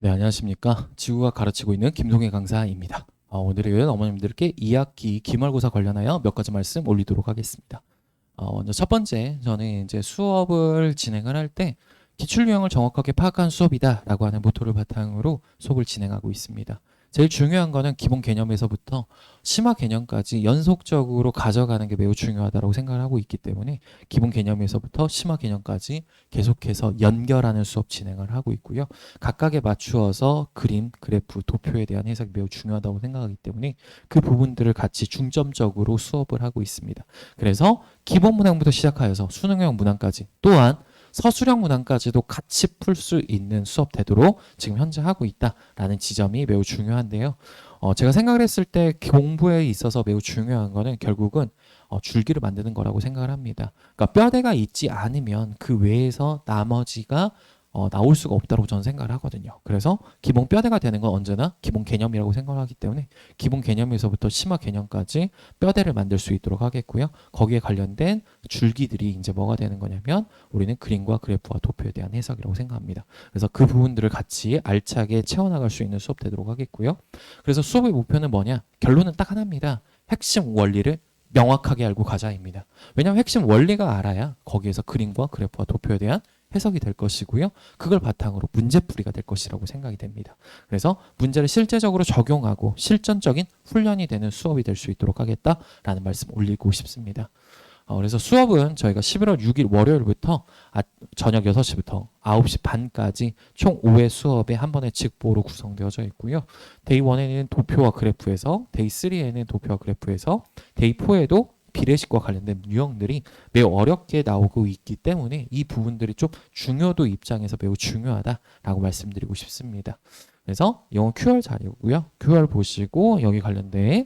네, 안녕하십니까. 지구가 가르치고 있는 김동희 강사입니다. 오늘은 어머님들께 2학기 기말고사 관련하여 몇 가지 말씀 올리도록 하겠습니다. 먼저 첫 번째, 저는 이제 수업을 진행을 할 때 기출 유형을 정확하게 파악한 수업이다라고 하는 모토를 바탕으로 수업을 진행하고 있습니다. 제일 중요한 거는 기본 개념에서부터 심화 개념까지 연속적으로 가져가는 게 매우 중요하다고 생각을 하고 있기 때문에 기본 개념에서부터 심화 개념까지 계속해서 연결하는 수업 진행을 하고 있고요. 각각에 맞추어서 그림, 그래프, 도표에 대한 해석이 매우 중요하다고 생각하기 때문에 그 부분들을 같이 중점적으로 수업을 하고 있습니다. 그래서 기본 문항부터 시작하여서 수능형 문항까지 또한 서술형 문항까지도 같이 풀 수 있는 수업 태도로 지금 현재 하고 있다라는 지점이 매우 중요한데요. 제가 생각을 했을 때 공부에 있어서 매우 중요한 거는 결국은 줄기를 만드는 거라고 생각을 합니다. 그러니까 뼈대가 있지 않으면 그 외에서 나머지가 나올 수가 없다고 저는 생각을 하거든요. 그래서 기본 뼈대가 되는 건 언제나 기본 개념이라고 생각을 하기 때문에 기본 개념에서부터 심화 개념까지 뼈대를 만들 수 있도록 하겠고요. 거기에 관련된 줄기들이 이제 뭐가 되는 거냐면 우리는 그림과 그래프와 도표에 대한 해석이라고 생각합니다. 그래서 그 부분들을 같이 알차게 채워나갈 수 있는 수업 되도록 하겠고요. 그래서 수업의 목표는 뭐냐? 결론은 딱 하나입니다. 핵심 원리를 명확하게 알고 가자입니다. 왜냐하면 핵심 원리가 알아야 거기에서 그림과 그래프와 도표에 대한 해석이 될 것이고요. 그걸 바탕으로 문제풀이가 될 것이라고 생각이 됩니다. 그래서 문제를 실제적으로 적용하고 실전적인 훈련이 되는 수업이 될 수 있도록 하겠다라는 말씀 올리고 싶습니다. 그래서 수업은 저희가 11월 6일 월요일부터 저녁 6시부터 9시 반까지 총 5회 수업에 한 번의 직보로 구성되어져 있고요. 데이 1에는 도표와 그래프에서, 데이 3에는 도표와 그래프에서, 데이 4에도 비례식과 관련된 유형들이 매우 어렵게 나오고 있기 때문에 이 부분들이 좀 중요도 입장에서 매우 중요하다라고 말씀드리고 싶습니다. 그래서 이건 QR 자료고요. QR 보시고 여기 관련된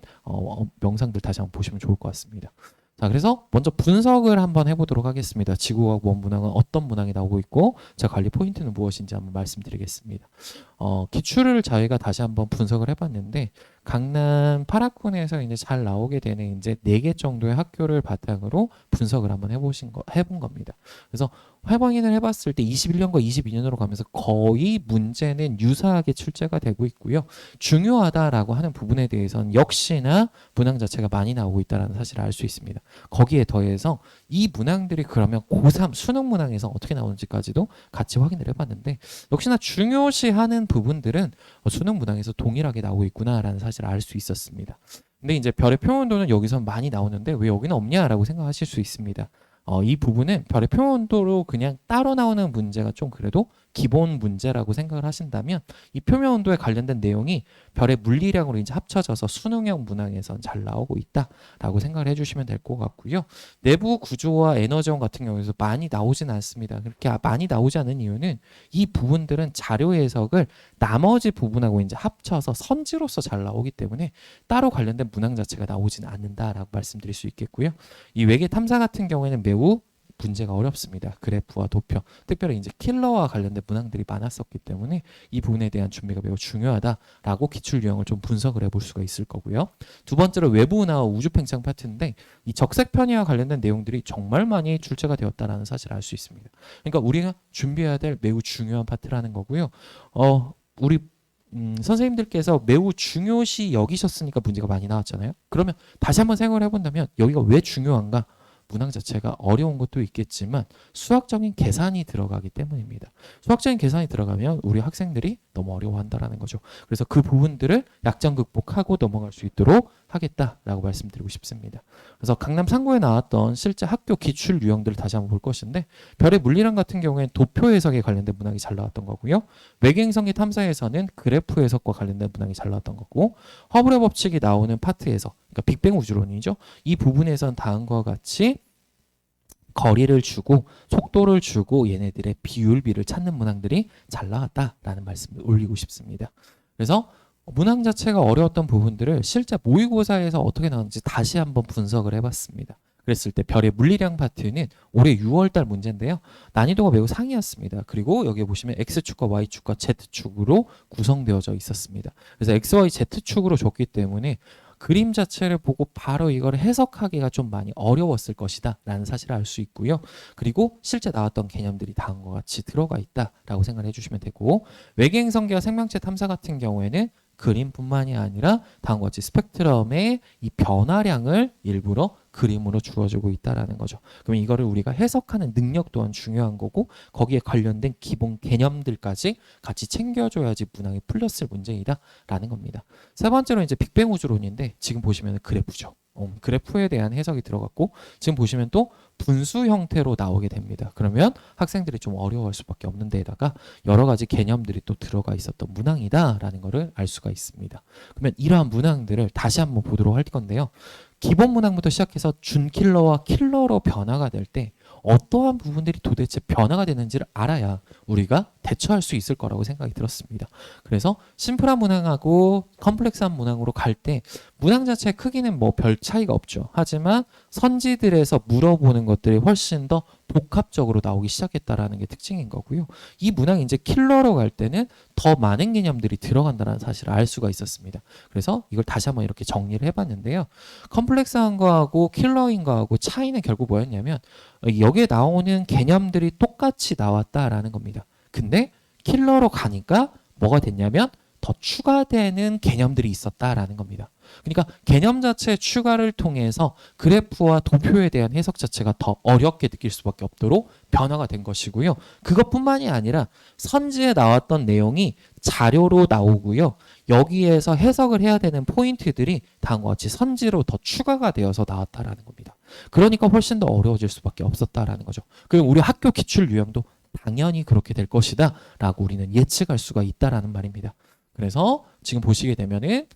영상들 다시 한번 보시면 좋을 것 같습니다. 자, 그래서 먼저 분석을 한번 해보도록 하겠습니다. 지구과학 원 문항은 어떤 문항이 나오고 있고 자 관리 포인트는 무엇인지 한번 말씀드리겠습니다. 기출을 저희가 다시 한번 분석을 해봤는데 강남 8학군에서 이제 잘 나오게 되는 이제 4개 정도의 학교를 바탕으로 분석을 한번 해본 겁니다. 그래서 확인을 해봤을 때 21년과 22년으로 가면서 거의 문제는 유사하게 출제가 되고 있고요. 중요하다라고 하는 부분에 대해서는 역시나 문항 자체가 많이 나오고 있다는 사실을 알 수 있습니다. 거기에 더해서 이 문항들이 그러면 고3 수능 문항에서 어떻게 나오는지까지도 같이 확인을 해봤는데 역시나 중요시하는 부분들은 수능 문항에서 동일하게 나오고 있구나라는 사실을 알 수 있었습니다. 근데 이제 별의 표현도는 여기서 많이 나오는데 왜 여기는 없냐라고 생각하실 수 있습니다. 이 부분은 별의 표현도로 그냥 따로 나오는 문제가 좀 그래도 기본 문제라고 생각을 하신다면 이 표면 온도에 관련된 내용이 별의 물리량으로 이제 합쳐져서 수능형 문항에선 잘 나오고 있다라고 생각을 해주시면 될 것 같고요. 내부 구조와 에너지원 같은 경우에서 많이 나오진 않습니다. 그렇게 많이 나오지 않은 이유는 이 부분들은 자료 해석을 나머지 부분하고 이제 합쳐서 선지로서 잘 나오기 때문에 따로 관련된 문항 자체가 나오지는 않는다라고 말씀드릴 수 있겠고요. 이 외계 탐사 같은 경우에는 매우 문제가 어렵습니다. 그래프와 도표, 특별히 이제 킬러와 관련된 문항들이 많았었기 때문에 이 부분에 대한 준비가 매우 중요하다라고 기출 유형을 좀 분석을 해볼 수가 있을 거고요. 두 번째로 외부나 우주 팽창 파트인데 이 적색 편의와 관련된 내용들이 정말 많이 출제가 되었다라는 사실을 알 수 있습니다. 그러니까 우리가 준비해야 될 매우 중요한 파트라는 거고요. 우리 선생님들께서 매우 중요시 여기셨으니까 문제가 많이 나왔잖아요. 그러면 다시 한번 생각을 해본다면 여기가 왜 중요한가? 문항 자체가 어려운 것도 있겠지만 수학적인 계산이 들어가기 때문입니다. 수학적인 계산이 들어가면 우리 학생들이 너무 어려워한다라는 거죠. 그래서 그 부분들을 약점 극복하고 넘어갈 수 있도록 하겠다라고 말씀드리고 싶습니다. 그래서 강남 3구에 나왔던 실제 학교 기출 유형들을 다시 한번 볼 것인데 별의 물리량 같은 경우에는 도표 해석에 관련된 문항이 잘 나왔던 거고요. 외계행성기 탐사에서는 그래프 해석과 관련된 문항이 잘 나왔던 거고 허블의 법칙이 나오는 파트에서 그러니까 빅뱅 우주론이죠. 이 부분에선 다음과 같이 거리를 주고 속도를 주고 얘네들의 비율비를 찾는 문항들이 잘 나왔다라는 말씀을 올리고 싶습니다. 그래서 문항 자체가 어려웠던 부분들을 실제 모의고사에서 어떻게 나왔는지 다시 한번 분석을 해봤습니다. 그랬을 때 별의 물리량 파트는 올해 6월달 문제인데요. 난이도가 매우 상이었습니다. 그리고 여기 보시면 X축과 Y축과 Z축으로 구성되어져 있었습니다. 그래서 X, Y, Z축으로 줬기 때문에 그림 자체를 보고 바로 이걸 해석하기가 좀 많이 어려웠을 것이다 라는 사실을 알 수 있고요. 그리고 실제 나왔던 개념들이 다음과 같이 들어가 있다라고 생각을 해주시면 되고, 외계행성계와 생명체 탐사 같은 경우에는 그림뿐만이 아니라 다음과 같이 스펙트럼의 이 변화량을 일부러 그림으로 주어주고 있다라는 거죠. 그러면 이거를 우리가 해석하는 능력 또한 중요한 거고, 거기에 관련된 기본 개념들까지 같이 챙겨줘야지 문항이 풀렸을 문제이다라는 겁니다. 세 번째로 이제 빅뱅 우주론인데, 지금 보시면 그래프죠. 그래프에 대한 해석이 들어갔고, 지금 보시면 또 분수 형태로 나오게 됩니다. 그러면 학생들이 좀 어려워할 수밖에 없는 데에다가 여러 가지 개념들이 또 들어가 있었던 문항이다라는 것을 알 수가 있습니다. 그러면 이러한 문항들을 다시 한번 보도록 할 건데요. 기본 문항부터 시작해서 준킬러와 킬러로 변화가 될 때 어떠한 부분들이 도대체 변화가 되는지를 알아야 우리가 대처할 수 있을 거라고 생각이 들었습니다. 그래서 심플한 문항하고 컴플렉스한 문항으로 갈 때 문항 자체의 크기는 뭐 별 차이가 없죠. 하지만 선지들에서 물어보는 것들이 훨씬 더 복합적으로 나오기 시작했다라는 게 특징인 거고요. 이 문항이 이제 킬러로 갈 때는 더 많은 개념들이 들어간다는 사실을 알 수가 있었습니다. 그래서 이걸 다시 한번 이렇게 정리를 해봤는데요. 컴플렉스한 거하고 킬러인 거하고 차이는 결국 뭐였냐면, 여기에 나오는 개념들이 똑같이 나왔다라는 겁니다. 근데 킬러로 가니까 뭐가 됐냐면 더 추가되는 개념들이 있었다라는 겁니다. 그러니까 개념 자체의 추가를 통해서 그래프와 도표에 대한 해석 자체가 더 어렵게 느낄 수밖에 없도록 변화가 된 것이고요. 그것뿐만이 아니라 선지에 나왔던 내용이 자료로 나오고요. 여기에서 해석을 해야 되는 포인트들이 다음과 같이 선지로 더 추가가 되어서 나왔다라는 겁니다. 그러니까 훨씬 더 어려워질 수밖에 없었다라는 거죠. 그리고 우리 학교 기출 유형도 당연히 그렇게 될 것이다 라고 우리는 예측할 수가 있다라는 말입니다. 그래서 지금 보시게 되면은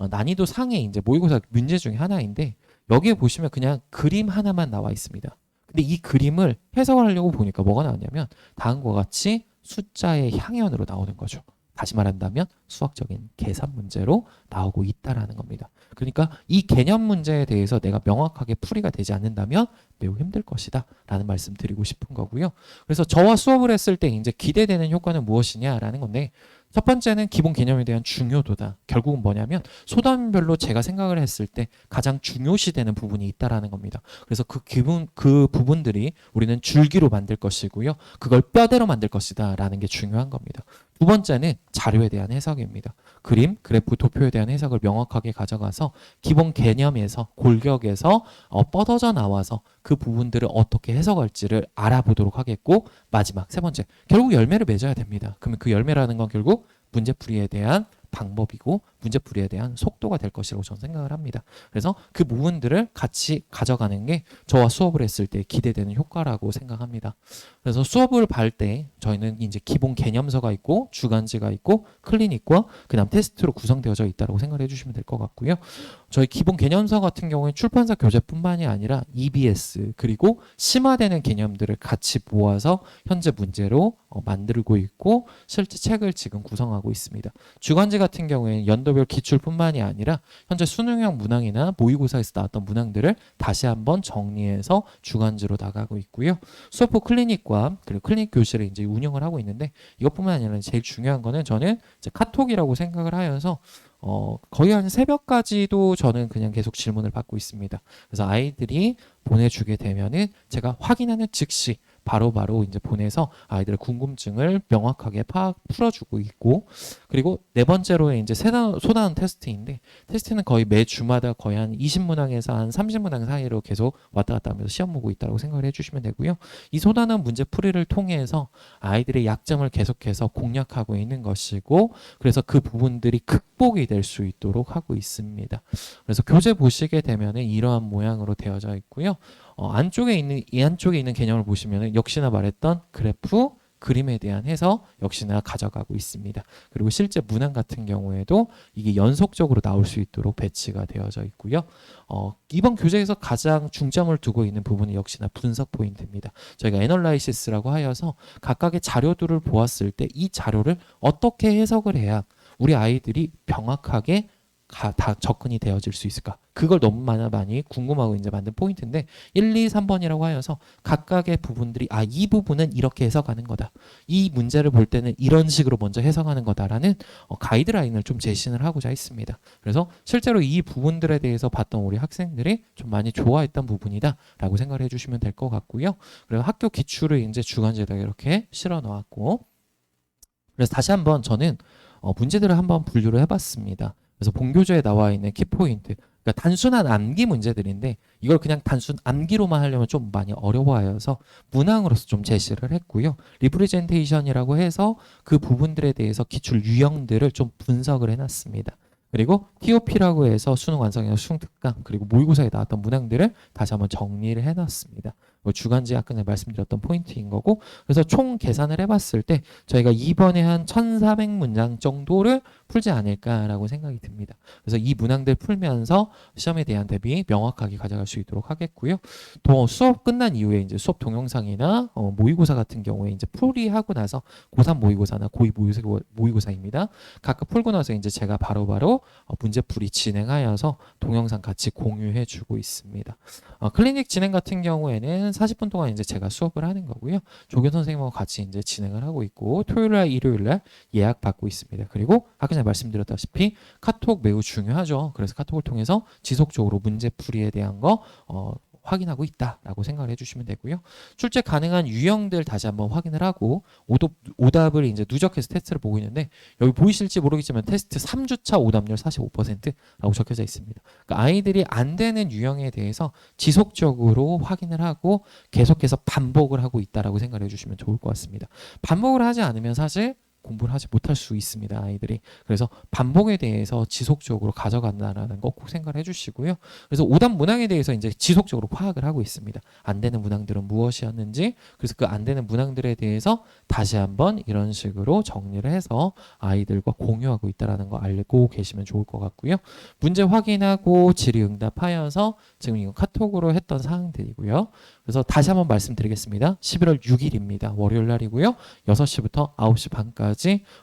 난이도 상의 이제 모의고사 문제 중에 하나인데, 여기에 보시면 그냥 그림 하나만 나와 있습니다. 근데 이 그림을 해석을 하려고 보니까 뭐가 나왔냐면 다음과 같이 숫자의 향연으로 나오는 거죠. 다시 말한다면 수학적인 계산 문제로 나오고 있다라는 겁니다. 그러니까 이 개념 문제에 대해서 내가 명확하게 풀이가 되지 않는다면 매우 힘들 것이다 라는 말씀 드리고 싶은 거고요. 그래서 저와 수업을 했을 때 이제 기대되는 효과는 무엇이냐라는 건데, 첫 번째는 기본 개념에 대한 중요도다. 결국은 뭐냐면 소단별로 제가 생각을 했을 때 가장 중요시되는 부분이 있다라는 겁니다. 그래서 그 부분들이 우리는 줄기로 만들 것이고요. 그걸 뼈대로 만들 것이다 라는 게 중요한 겁니다. 두 번째는 자료에 대한 해석입니다. 그림, 그래프, 도표에 대한 해석을 명확하게 가져가서 기본 개념에서 골격에서 뻗어져 나와서 그 부분들을 어떻게 해석할지를 알아보도록 하겠고, 마지막 세 번째, 결국 열매를 맺어야 됩니다. 그러면 그 열매라는 건 결국 문제풀이에 대한 방법이고 문제풀이에 대한 속도가 될 것이라고 저는 생각을 합니다. 그래서 그 부분들을 같이 가져가는 게 저와 수업을 했을 때 기대되는 효과라고 생각합니다. 그래서 수업을 볼 때 저희는 이제 기본 개념서가 있고 주간지가 있고 클리닉과 그다음 테스트로 구성되어져 있다고 생각을 해주시면 될 것 같고요. 저희 기본 개념서 같은 경우에 출판사 교재뿐만이 아니라 EBS 그리고 심화되는 개념들을 같이 모아서 현재 문제로 만들고 있고 실제 책을 지금 구성하고 있습니다. 주간지 같은 경우에는 연도별 기출뿐만이 아니라 현재 수능형 문항이나 모의고사에서 나왔던 문항들을 다시 한번 정리해서 주간지로 나가고 있고요. 수업후 클리닉과 그리고 클리닉 교실을 이제 운영을 하고 있는데, 이것뿐만 아니라 제일 중요한 거는 저는 이제 카톡이라고 생각을 하여서 거의 한 새벽까지도 저는 그냥 계속 질문을 받고 있습니다. 그래서 아이들이 보내주게 되면은 제가 확인하는 즉시 바로바로 이제 보내서 아이들의 궁금증을 명확하게 풀어주고 있고, 그리고 네 번째로 이제 소단원 테스트인데, 테스트는 거의 매 주마다 거의 한 20문항에서 한 30문항 사이로 계속 왔다 갔다 하면서 시험 보고 있다고 생각을 해주시면 되고요. 이 소단원 문제 풀이를 통해서 아이들의 약점을 계속해서 공략하고 있는 것이고, 그래서 그 부분들이 극복이 될 수 있도록 하고 있습니다. 그래서 교재 보시게 되면은 이러한 모양으로 되어져 있고요. 안쪽에 있는 개념을 보시면은 역시나 말했던 그래프, 그림에 대한 해석 역시나 가져가고 있습니다. 그리고 실제 문항 같은 경우에도 이게 연속적으로 나올 수 있도록 배치가 되어져 있고요. 이번 교재에서 가장 중점을 두고 있는 부분이 역시나 분석 포인트입니다. 저희가 애널라이시스라고 하여서 각각의 자료들을 보았을 때 이 자료를 어떻게 해석을 해야 우리 아이들이 명확하게 다 접근이 되어질 수 있을까? 그걸 너무 많이 궁금하고 이제 만든 포인트인데 1, 2, 3번이라고 하여서 각각의 부분들이 이 부분은 이렇게 해석하는 거다. 이 문제를 볼 때는 이런 식으로 먼저 해석하는 거다라는 가이드라인을 좀 제시를 하고자 했습니다. 그래서 실제로 이 부분들에 대해서 봤던 우리 학생들이 좀 많이 좋아했던 부분이다라고 생각을 해주시면 될 것 같고요. 그리고 학교 기출을 이제 주간제도에 이렇게 실어 놓았고, 그래서 다시 한번 저는 문제들을 한번 분류를 해봤습니다. 그래서 본교재에 나와 있는 키포인트, 그러니까 단순한 암기 문제들인데 이걸 그냥 단순 암기로만 하려면 좀 많이 어려워해서 문항으로서 좀 제시를 했고요. 리프레젠테이션이라고 해서 그 부분들에 대해서 기출 유형들을 좀 분석을 해놨습니다. 그리고 TOP라고 해서 수능 완성형 수능 특강 그리고 모의고사에 나왔던 문항들을 다시 한번 정리를 해놨습니다. 주간제 아까 전에 말씀드렸던 포인트인 거고, 그래서 총 계산을 해봤을 때 저희가 이번에 한 1,400문장 정도를 풀지 않을까라고 생각이 듭니다. 그래서 이 문항들 풀면서 시험에 대한 대비 명확하게 가져갈 수 있도록 하겠고요. 또 수업 끝난 이후에 이제 수업 동영상이나 모의고사 같은 경우에 이제 풀이하고 나서 고3 모의고사나 고2 모의고사입니다. 각각 풀고 나서 이제 제가 바로바로 문제풀이 진행하여서 동영상 같이 공유해주고 있습니다. 클리닉 진행 같은 경우에는 40분 동안 이제 제가 수업을 하는 거고요. 조교 선생님하고 같이 이제 진행을 하고 있고 토요일날 일요일날 예약 받고 있습니다. 그리고 아까 전에 말씀드렸다시피 카톡 매우 중요하죠. 그래서 카톡을 통해서 지속적으로 문제풀이에 대한 거 확인하고 있다라고 생각을 해주시면 되고요. 출제 가능한 유형들 다시 한번 확인을 하고 오답을 이제 누적해서 테스트를 보고 있는데 여기 보이실지 모르겠지만 테스트 3주차 오답률 45%라고 적혀져 있습니다. 그러니까 아이들이 안 되는 유형에 대해서 지속적으로 확인을 하고 계속해서 반복을 하고 있다라고 생각을 해주시면 좋을 것 같습니다. 반복을 하지 않으면 사실 공부를 하지 못할 수 있습니다. 아이들이. 그래서 반복에 대해서 지속적으로 가져간다는 거 꼭 생각을 해주시고요. 그래서 오답 문항에 대해서 이제 지속적으로 파악을 하고 있습니다. 안 되는 문항들은 무엇이었는지, 그래서 그 안 되는 문항들에 대해서 다시 한번 이런 식으로 정리를 해서 아이들과 공유하고 있다는 거 알고 계시면 좋을 것 같고요. 문제 확인하고 질의응답하여서 지금 이거 카톡으로 했던 사항들이고요. 그래서 다시 한번 말씀드리겠습니다. 11월 6일입니다. 월요일 날이고요. 6시부터 9시 반까지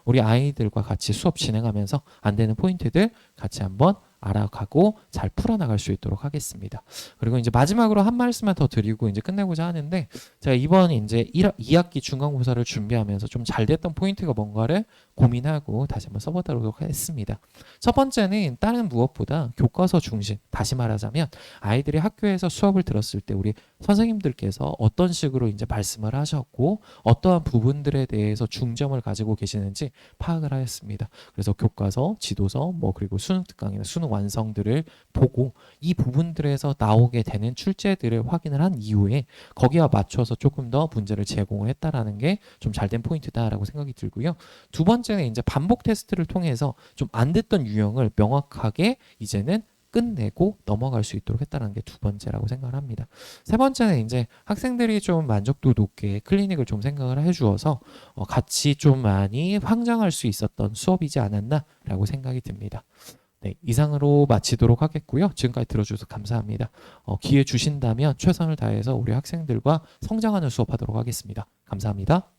우리 아이들과 같이 수업 진행하면서 안 되는 포인트들 같이 한번 알아가고 잘 풀어나갈 수 있도록 하겠습니다. 그리고 이제 마지막으로 한 말씀만 더 드리고 이제 끝내고자 하는데, 제가 이번 이제 2학기 중간고사를 준비하면서 좀 잘 됐던 포인트가 뭔가를 고민하고 다시 한번 써보도록 했습니다. 첫 번째는 다른 무엇보다 교과서 중심, 다시 말하자면 아이들이 학교에서 수업을 들었을 때 우리 선생님들께서 어떤 식으로 이제 말씀을 하셨고 어떠한 부분들에 대해서 중점을 가지고 계시는지 파악을 하였습니다. 그래서 교과서, 지도서, 그리고 수능 특강이나 수능 완성들을 보고 이 부분들에서 나오게 되는 출제들을 확인을 한 이후에 거기와 맞춰서 조금 더 문제를 제공을 했다라는 게 좀 잘된 포인트다라고 생각이 들고요. 두 번째는 이제 반복 테스트를 통해서 좀 안 됐던 유형을 명확하게 이제는 끝내고 넘어갈 수 있도록 했다는 게 두 번째라고 생각을 합니다. 세 번째는 이제 학생들이 좀 만족도 높게 클리닉을 좀 생각을 해주어서 같이 좀 많이 황장할 수 있었던 수업이지 않았나라고 생각이 듭니다. 네, 이상으로 마치도록 하겠고요. 지금까지 들어주셔서 감사합니다. 기회 주신다면 최선을 다해서 우리 학생들과 성장하는 수업하도록 하겠습니다. 감사합니다.